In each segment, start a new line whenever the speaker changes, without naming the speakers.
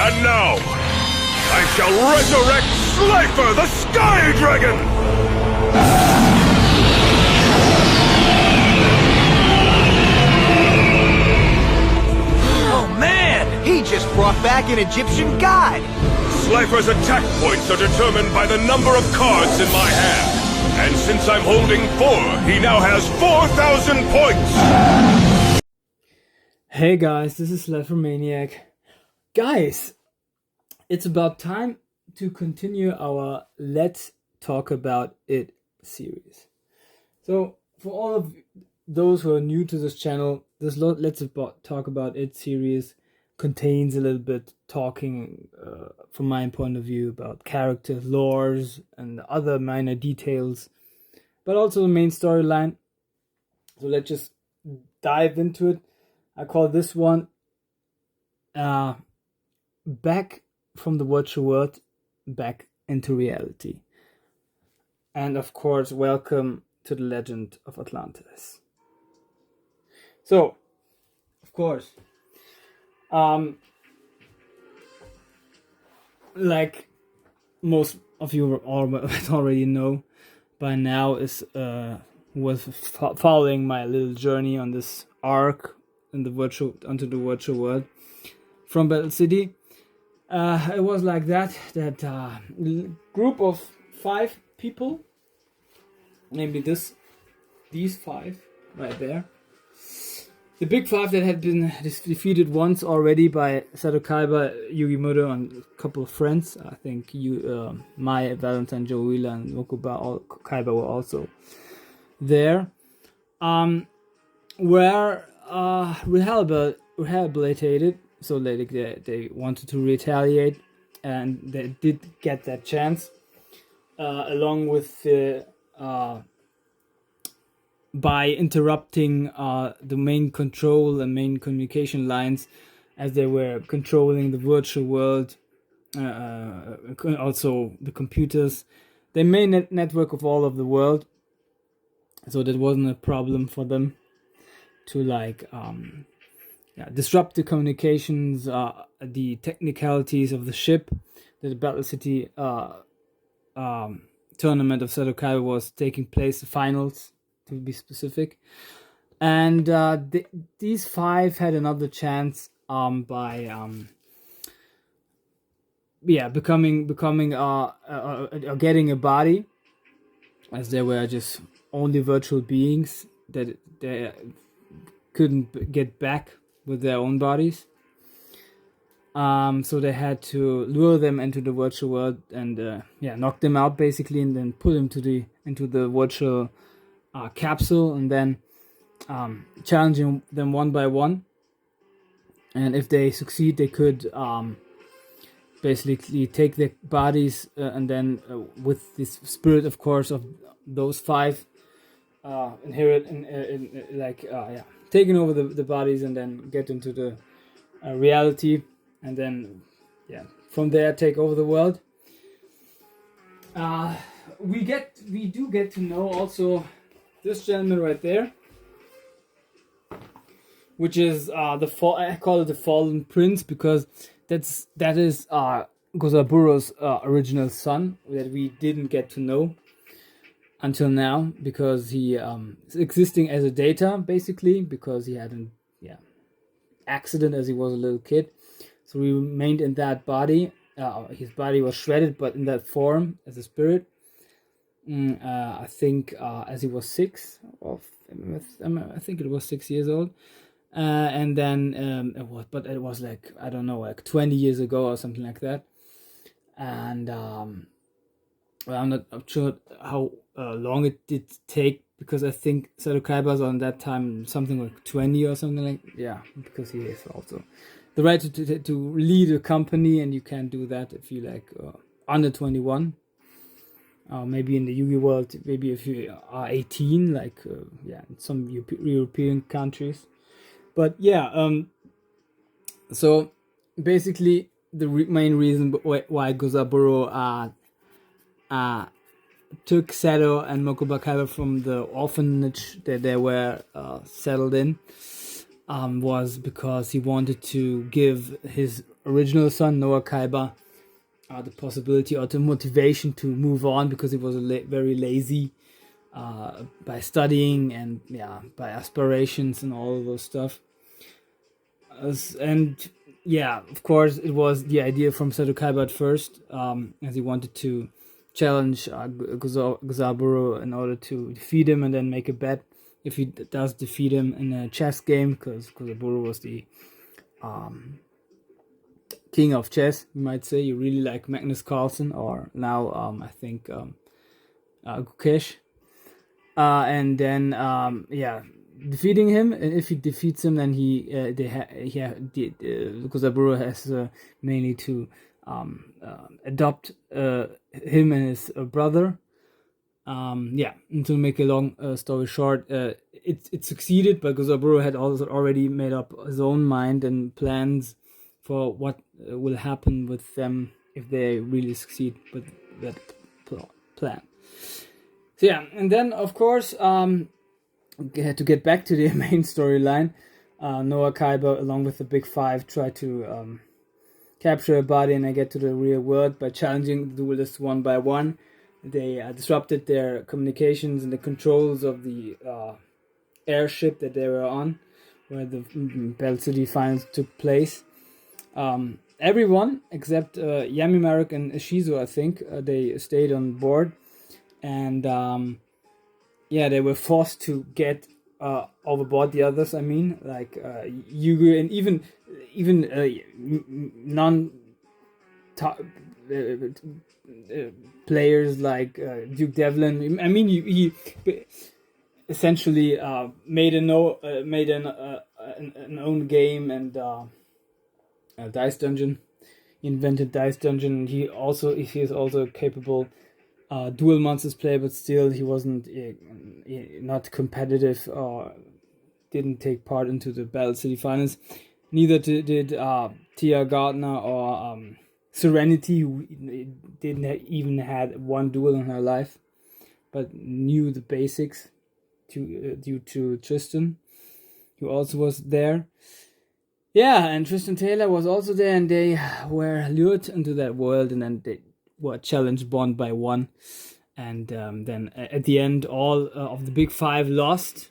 And now, I shall resurrect Slifer the Sky Dragon!
Oh man, he just brought back an Egyptian god!
Slifer's attack points are determined by the number of cards in my hand. And since I'm holding 4, he now has 4,000 points!
Hey guys, this is Slifer Maniac. Guys, it's about time to continue our Let's Talk About It series. So, for all of those who are new to this channel, this Let's Talk About It series contains a little bit talking from my point of view about characters, lores, and other minor details, but also the main storyline. So let's just dive into it. I call this one Back from the Virtual World, Back into Reality. And of course, welcome to the Legend of Atlantis. So, of course, like most of you already know by now, was following my little journey on this arc in the onto the virtual world from Battle City. It was like that group of 5 people, namely these 5 right there. The big 5 that had been defeated once already by Sato Kaiba, Yugimoto, and a couple of friends. I think Mai, Valentine, Joella, and Mokuba Kaiba were also there. Were rehabilitated, so they wanted to retaliate, and they did get that chance, along with the by interrupting the main control and main communication lines as they were controlling the virtual world, also the computers, the main network of all of the world. So that wasn't a problem for them to disrupt the communications, the technicalities of the ship. The Battle City tournament of Sato Kaiba was taking place, the finals to be specific, and these 5 had another chance by becoming getting a body, as they were just only virtual beings that they couldn't get back with their own bodies. So they had to lure them into the virtual world and knock them out basically, and then put them into the virtual capsule, and then challenging them one by one. And if they succeed, they could basically take their bodies and then with this spirit, of course, of those 5 inherit taking over the bodies and then get into the reality, and then from there take over the world. We do get to know also this gentleman right there, which is I call it the Fallen Prince, because that is Gozaburo's original son that we didn't get to know until now, because he is existing as a data basically, because he had an accident as he was a little kid, so he remained in that body. His body was shredded, but in that form as a spirit. I think as he was 6, I think it was 6 years old, and then it was like, I don't know, like 20 years ago or something like that. And I'm not sure how long it did take, because I think Sato Kaiba's on that time something like 20 or something like, because he is also the right to lead a company, and you can't do that if you under 21. Maybe in the Yugi world, maybe if you are 18, in some European countries. But so basically the main reason why Gozaburo took Sato and Mokuba Kaiba from the orphanage that they were settled in was because he wanted to give his original son, Noah Kaiba, the possibility or the motivation to move on, because he was very lazy by studying and by aspirations and all of those stuff. And yeah, of course, it was the idea from Seto Kaiba at first, as he wanted to challenge Gozaburo in order to defeat him and then make a bet if he does defeat him in a chess game, because Gozaburo was the king of chess, you might say. You really like Magnus Carlsen, or now I think Gukesh. And then defeating him, and if he defeats him, then Gozaburo has mainly to adopt him and his brother. And to make a long story short, it succeeded, but Gozaburo had also already made up his own mind and plans for what will happen with them if they really succeed with that plan. So yeah, and then of course, to get back to the main storyline, Noah Kaiba, along with the Big Five, try to capture a body and get to the real world by challenging the duelists one by one. They disrupted their communications and the controls of the airship that they were on, where the Battle City finals took place. Everyone except Yamimaruk and Ishizu, I think, they stayed on board, and they were forced to get overboard the others. I mean, like Yugu and even non players like Duke Devlin. I mean, he essentially made an own game and Dice Dungeon. He invented Dice Dungeon. He is also capable dual monsters player, but still he wasn't not competitive or didn't take part into the Battle City finals. Neither did Tia Gardner or Serenity, who didn't even had one duel in her life, but knew the basics due to Tristan, who also was there. Yeah, and Tristan Taylor was also there, and they were lured into that world, and then they were challenged one by one. And then at the end, all of the Big Five lost.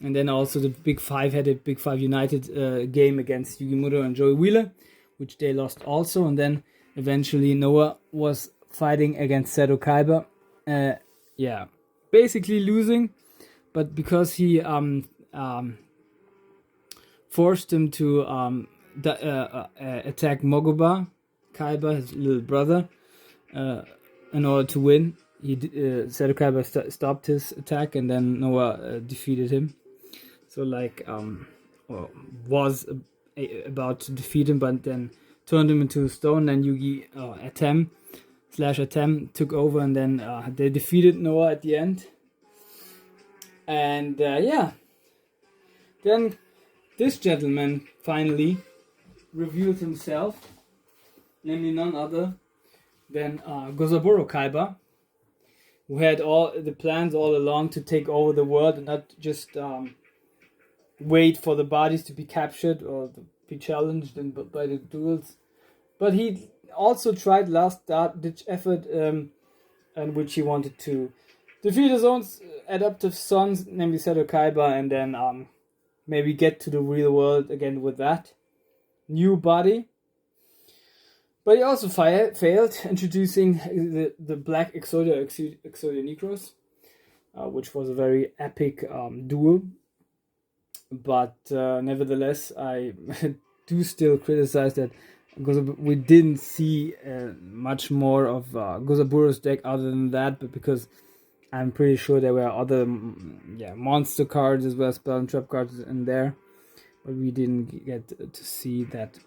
And then also the Big Five had a Big Five United game against Yugimoto and Joey Wheeler, which they lost also. And then eventually Noah was fighting against Seto Kaiba. Basically losing. But because he forced him to attack Mogoba, Kaiba, his little brother, in order to win, Seto Kaiba stopped his attack, and then Noah defeated him. So was about to defeat him, but then turned him into a stone. Then Yugi Atem took over, and then they defeated Noah at the end. And then this gentleman finally revealed himself, namely none other than Gozaburo Kaiba, who had all the plans all along to take over the world and not just wait for the bodies to be captured or to be challenged by the duels. But he also tried last-ditch effort in which he wanted to defeat his own adoptive sons, namely Seto Kaiba, and then maybe get to the real world again with that new body. But he also failed, introducing the Black Exodia Necros, which was a very epic duel. But nevertheless, I do still criticize that we didn't see much more of Gozaburo's deck other than that, but because I'm pretty sure there were other monster cards as well as spell and trap cards in there, but we didn't get to see that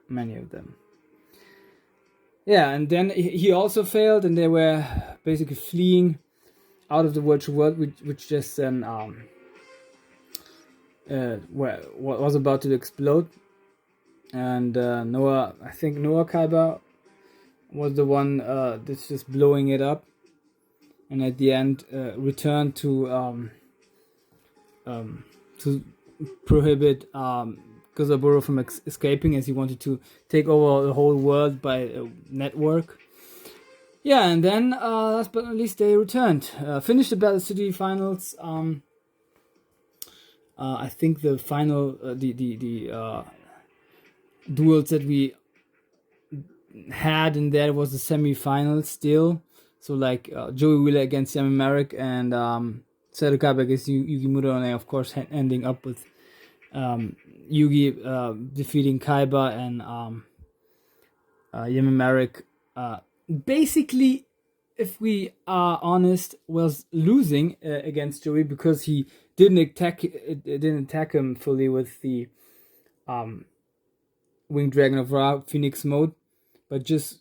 many of them. Yeah, and then he also failed, and they were basically fleeing out of the virtual world, which just then was about to explode. And Noah Kaiba was the one that's just blowing it up, and at the end returned to prohibit Gozaburo from escaping, as he wanted to take over the whole world by a network. Yeah, and then last but not least, they returned, finished the Battle City finals. I think the final, the duels that we had in there was the semi-final still. So like Joey Wheeler against Yami Marek and Seto Kaiba against Yugi Muroane, of course, ending up with Yugi defeating Kaiba and Yami Marek. Basically, if we are honest, was losing against Joey because he didn't attack him fully with the Winged Dragon of Ra Phoenix mode, but just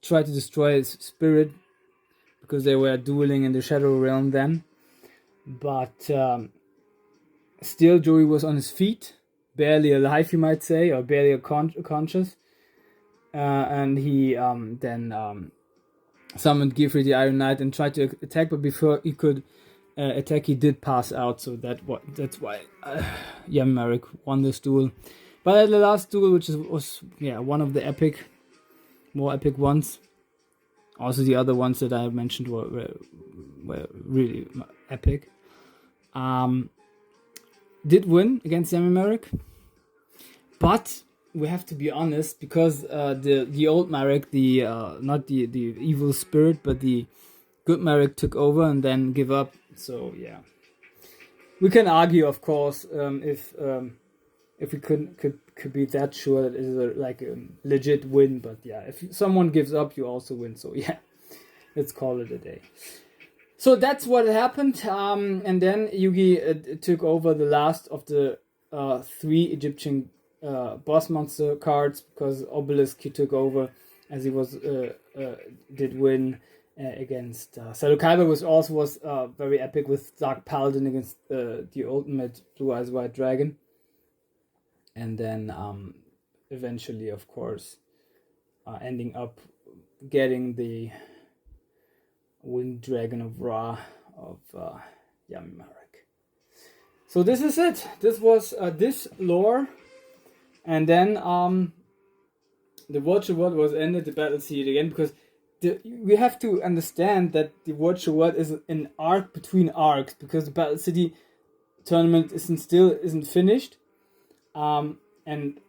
tried to destroy his spirit because they were dueling in the Shadow Realm then. But still, Joey was on his feet, barely alive, you might say, or barely conscious. And he then summoned Geoffrey the Iron Knight and tried to attack, but before he could attack, he did pass out. So that's why Yami Marek won this duel. But at the last duel, which was one of the more epic ones. Also, the other ones that I mentioned were really epic. Did win against Yami Marek, but we have to be honest, because the old Marek, not the evil spirit, but the good Marek took over and then give up. So yeah, we can argue, of course, if we could be that sure that it is a legit win. But yeah, if someone gives up, you also win. So yeah, let's call it a day. So that's what happened. And then Yugi took over the last of the 3 Egyptian boss monster cards, because Obelisk he took over, as he did win against Seto Kaiba, which also was very epic, with Dark Paladin against the ultimate Blue Eyes White Dragon. And then eventually, of course, ending up getting the Winged Dragon of Ra of Yami Marek. So this is it. This was this lore. And then the virtual world was ended, the battle seed again, because we have to understand that the virtual world is an arc between arcs, because the Battle City tournament isn't finished. And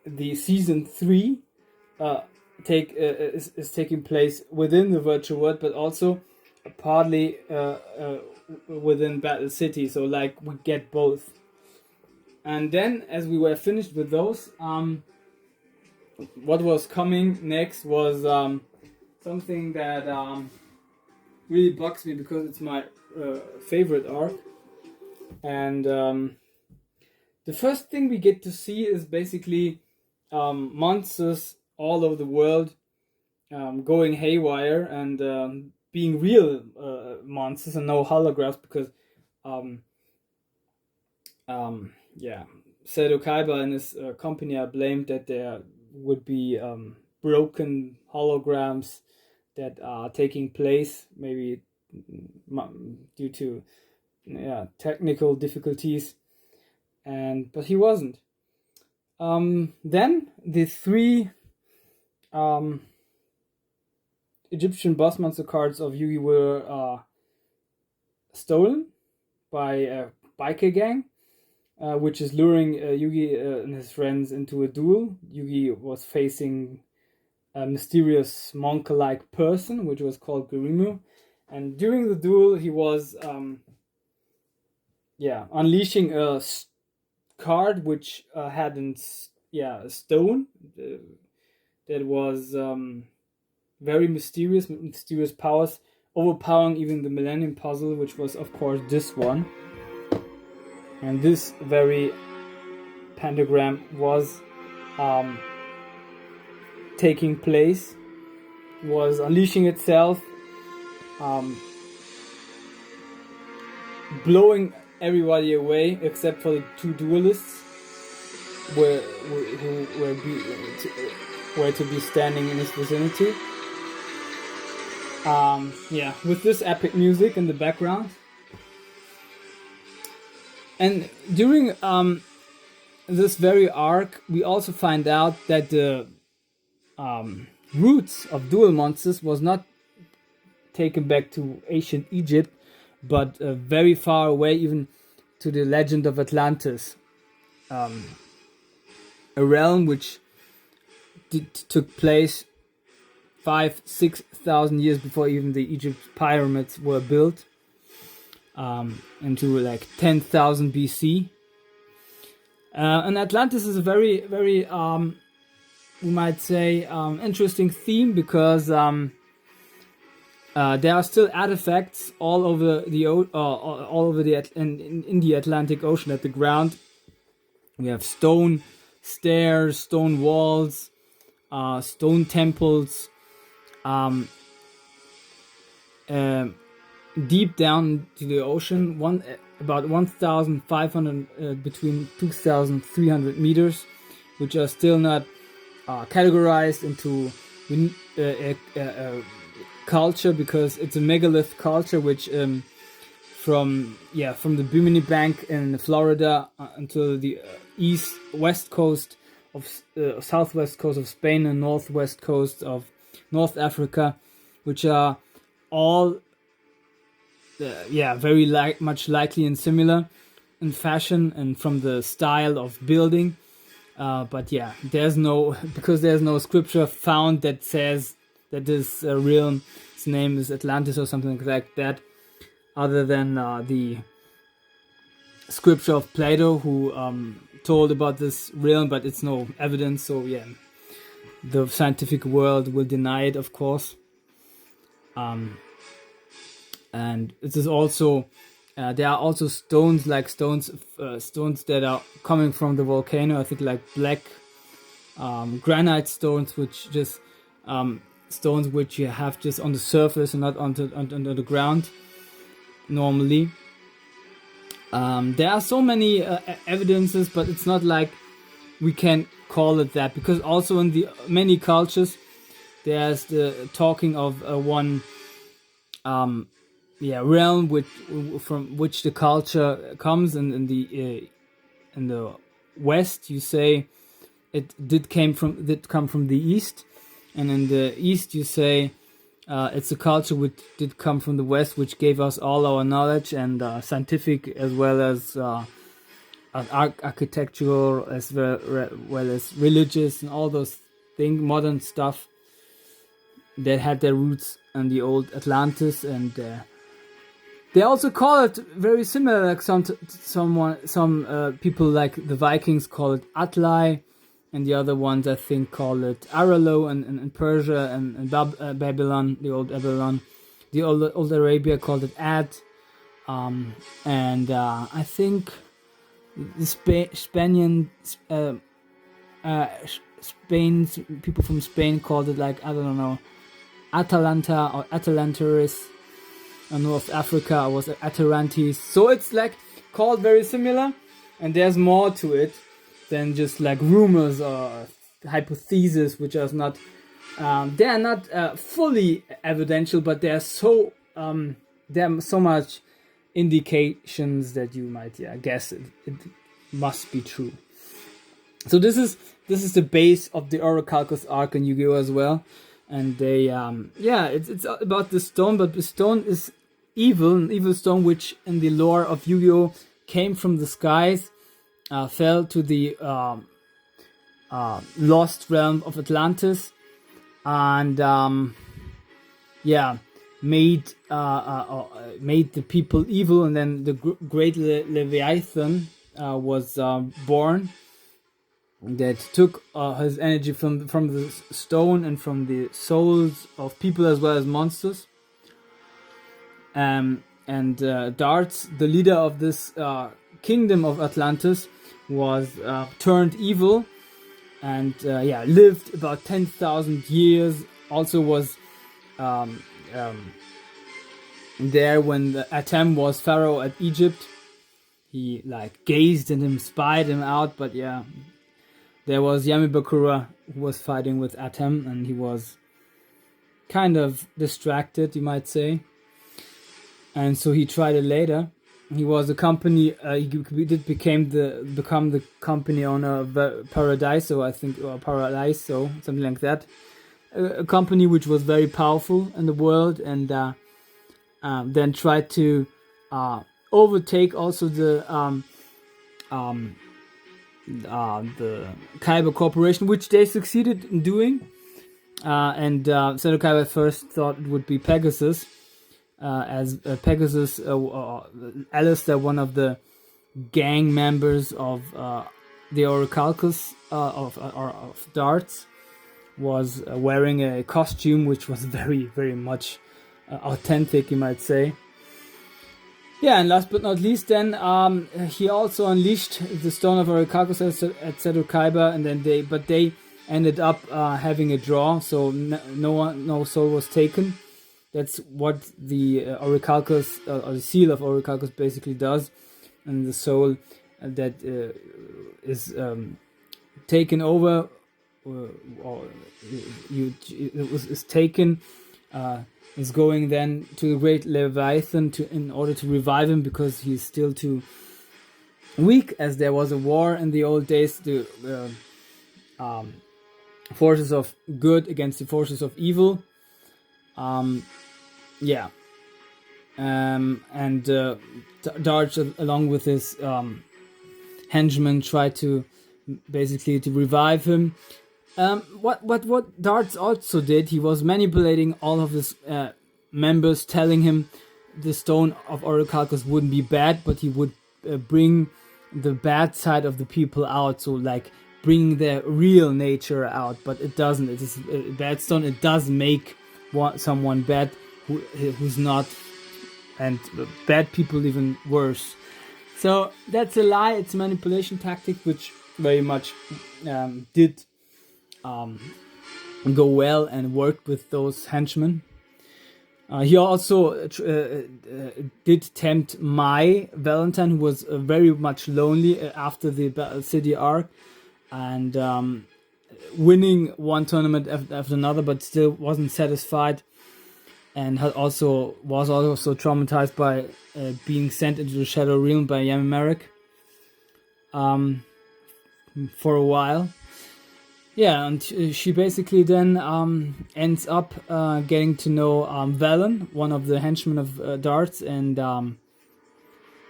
the season 3 is taking place within the virtual world, but also partly within Battle City. So like we get both. And then, as we were finished with those, what was coming next was something that really bugs me, because it's my favorite arc. And the first thing we get to see is basically monsters all over the world going haywire and being real monsters and no holograms, because Seto Kaiba and his company are blamed that there would be broken holograms that are taking place, maybe due to technical difficulties, but he wasn't. Then the 3 Egyptian boss monster cards of Yugi were stolen by a biker gang, which is luring Yugi and his friends into a duel. Yugi was facing a mysterious monk-like person, which was called Gurimu. And during the duel, he was unleashing a card which had a stone that was very mysterious powers, overpowering even the Millennium Puzzle, which was, of course, this one. And this very pentagram was taking place, was unleashing itself, blowing everybody away except for the 2 duelists who were to be standing in his vicinity. With this epic music in the background. And during this very arc, we also find out that the roots of dual monsters was not taken back to ancient Egypt, but very far away, even to the Legend of Atlantis, a realm which took place 5,000-6,000 years before even the Egypt pyramids were built, into like 10,000 BC. And Atlantis is a very, very, we might say, interesting theme, because there are still artifacts all over the in the Atlantic Ocean at the ground. We have stone stairs, stone walls, stone temples, deep down to the ocean, about 1,500, between 2,300 meters, which are still not categorized into culture, because it's a megalith culture, which from the Bimini Bank in Florida until the southwest coast of Spain and northwest coast of North Africa, which are all very much likely and similar in fashion and from the style of building. But yeah, there's no scripture found that says that this realm's name is Atlantis or something like that, other than the scripture of Plato, who told about this realm, but it's no evidence. So yeah, the scientific world will deny it, of course. And it is also there are also stones that are coming from the volcano. I think like black granite stones, which just stones which you have just on the surface and not under the ground normally. There are so many evidences, but it's not like we can call it that, because also in the many cultures there's the talking of one realm from which the culture comes, and in the West you say it did come from the East, and in the East you say it's a culture which did come from the West, which gave us all our knowledge, and scientific as well as architectural, as well as religious and all those things, modern stuff that had their roots in the old Atlantis. And they also call it very similar, like some people like the Vikings call it Atlai, and the other ones I think call it Aralo in Persia, and Babylon, the old Babylon. The old Arabia called it Ad, and I think the Spain's people from Spain called it, like, I don't know, Atalanta or Atalantaris. And North Africa was Atarantis. So it's like called very similar, and there's more to it than just like rumors or hypotheses, which are not they are not fully evidential, but there are so much indications that you might guess it must be true. So this is the base of the Orichalcos arc in Yu-Gi-Oh! As well, and they it's about the stone, but the stone is an evil stone, which in the lore of Yu-Gi-Oh! Came from the skies, fell to the lost realm of Atlantis, and made the people evil, and then the great Leviathan was born, that took his energy from the stone and from the souls of people as well as monsters. And Darts, the leader of this kingdom of Atlantis, was turned evil, and lived about 10,000 years. Also was there when Atem was pharaoh at Egypt. He like gazed at him, spied him out, but there was Yamibakura who was fighting with Atem, and he was kind of distracted, you might say. And so he tried it later, he was a company. He did become the company owner of Paradiso, I think, or Paradiso, something like that. A company which was very powerful in the world, and then tried to overtake also the Kyber Corporation, which they succeeded in doing. And Senator Kyber first thought it would be Pegasus, as Pegasus, Alistair, one of the gang members of the Orichalcus of Darts, was wearing a costume which was very, very much authentic, you might say. Yeah, and last but not least, then he also unleashed the Stone of Orichalcus at Senator Kyber, and then they ended up having a draw, so no soul was taken. That's what the Orichalcus, or the seal of Orichalcus, basically does, and the soul that is taken over, or is taken, is going then to the great Leviathan in order to revive him, because he's still too weak, as there was a war in the old days, the forces of good against the forces of evil. And Darch, along with his henchmen, tried to basically to revive him. What Darts also did, he was manipulating all of his members, telling him the Stone of Orichalcus wouldn't be bad, but he would bring the bad side of the people out, so like bringing their real nature out, but it doesn't. It is a bad stone. It does make someone bad who's not, and bad people even worse. So that's a lie. It's a manipulation tactic, which very much did go well and worked with those henchmen. He also did tempt Mai Valentine, who was very much lonely after the Battle City arc, and winning one tournament after another, but still wasn't satisfied, and was also traumatized by being sent into the Shadow Realm by Yamimarek for a while. Yeah, and she basically then ends up getting to know Valen, one of the henchmen of Darts, and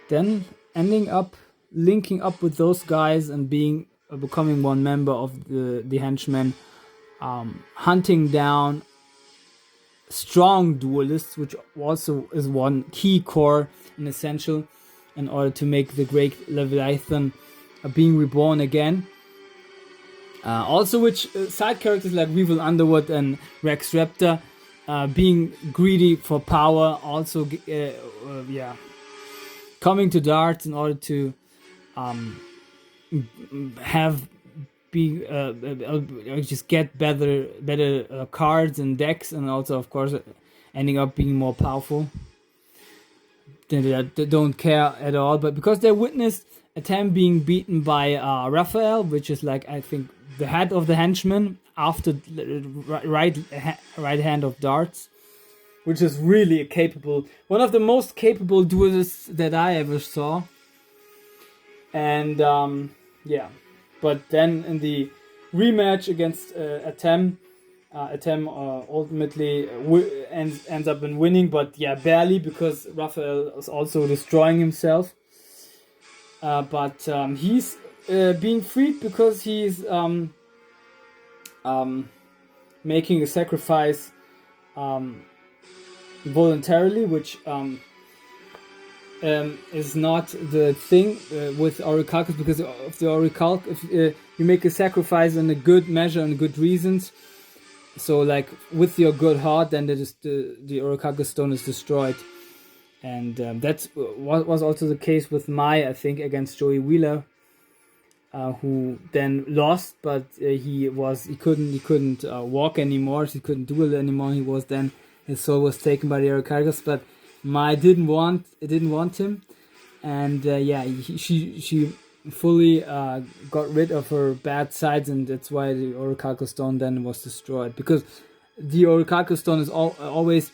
then ending up linking up with those guys and becoming one member of the henchmen, hunting down strong duelists, which also is one key core and essential in order to make the great Leviathan being reborn again. Also, which side characters like Weevil Underwood and Rex Raptor, being greedy for power, also coming to Darts in order to just get better cards and decks, and also of course ending up being more powerful. They don't care at all, but because they witnessed Atem being beaten by Raphael, which is like, I think, the head of the henchmen after right hand of Darts, which is really one of the most capable duelists that I ever saw. And but then in the rematch against Atem ultimately ends up in winning, but barely, because Raphael is also destroying himself. But he's being freed because he's making a sacrifice voluntarily, which is not the thing with Orichalcus, because of the Orichalcus, if you make a sacrifice in a good measure and good reasons, so like with your good heart, then the Orichalcus stone is destroyed. And that was also the case with Mai, I think, against Joey Wheeler, who then lost, but he couldn't walk anymore, so he couldn't duel anymore. His soul was taken by the Orichalcus, but Mai didn't want him, and she fully got rid of her bad sides, and that's why the Orichalcus stone then was destroyed, because the Orichalcus stone is always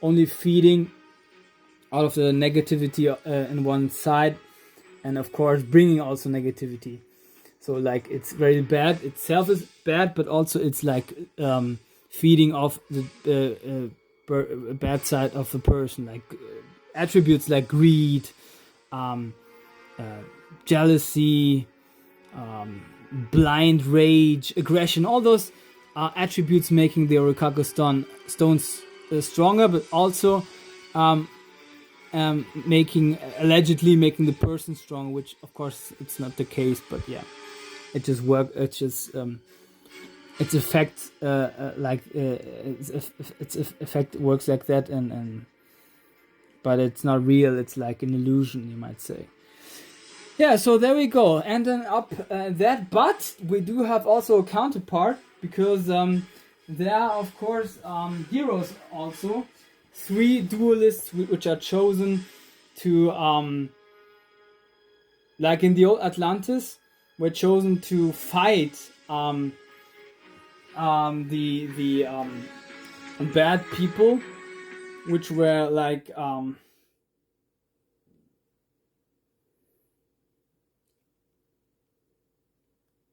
only feeding out of the negativity in one side, and of course bringing also negativity. So like it's very bad itself is bad, but also it's like feeding off the bad side of the person, like attributes like greed, jealousy, blind rage, aggression, all those attributes making the Orichalcous stones stronger, but also allegedly making the person strong, which of course it's not the case, but yeah, it just works. It just its effect its effect works like that, and but it's not real. It's like an illusion, you might say. Yeah, so there we go. And then up that, but we do have also a counterpart, because there are of course heroes also. 3 duelists which are chosen to like in the old Atlantis, were chosen to fight the bad people, which were like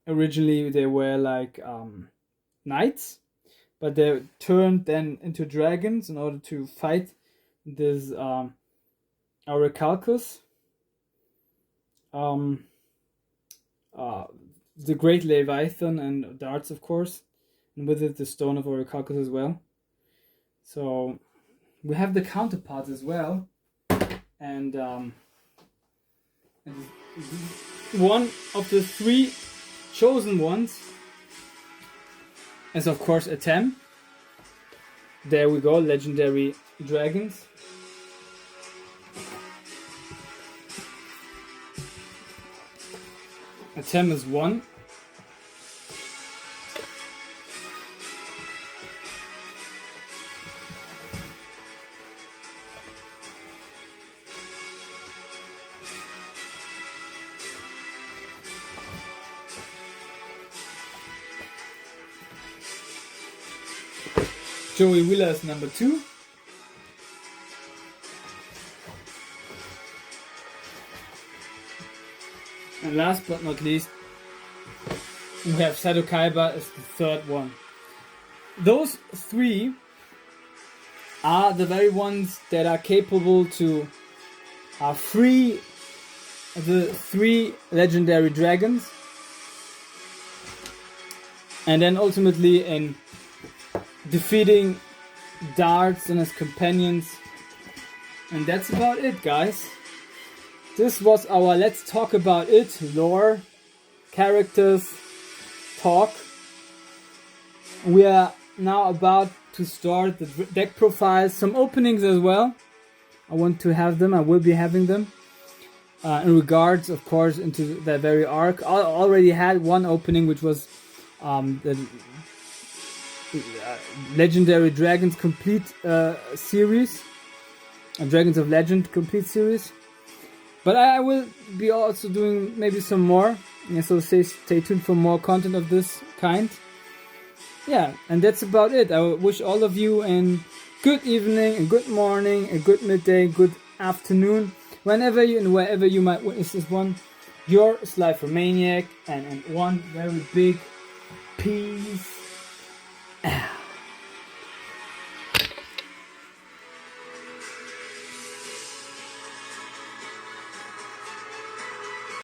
originally they were like knights, but they turned then into dragons in order to fight this Orichalcous, the Great Leviathan, and darts, of course, and with it the Stone of Orichalcous as well. So we have the counterparts as well, and one of the 3 chosen ones is of course Atem. There we go, legendary dragons. Atem is 1. Joey Wheeler is number 2. And last but not least, we have Sado Kaiba as the 3rd one. Those 3 are the very ones that are capable to free the 3 legendary dragons, and then ultimately in defeating Darts and his companions. And that's about it, guys. This was our Let's Talk About It lore, characters, talk. We are now about to start the deck profiles, some openings as well. I want to have them, I will be having them. In regards, of course, into that very arc. I already had one opening, which was the Legendary Dragons Complete series, Dragons of Legend Complete series. But I will be also doing maybe some more, yeah, so stay tuned for more content of this kind. Yeah, and that's about it. I wish all of you a good evening, a good morning, a good midday, good afternoon, whenever you and wherever you might witness this one. Your Slifer Maniac, and one very big peace.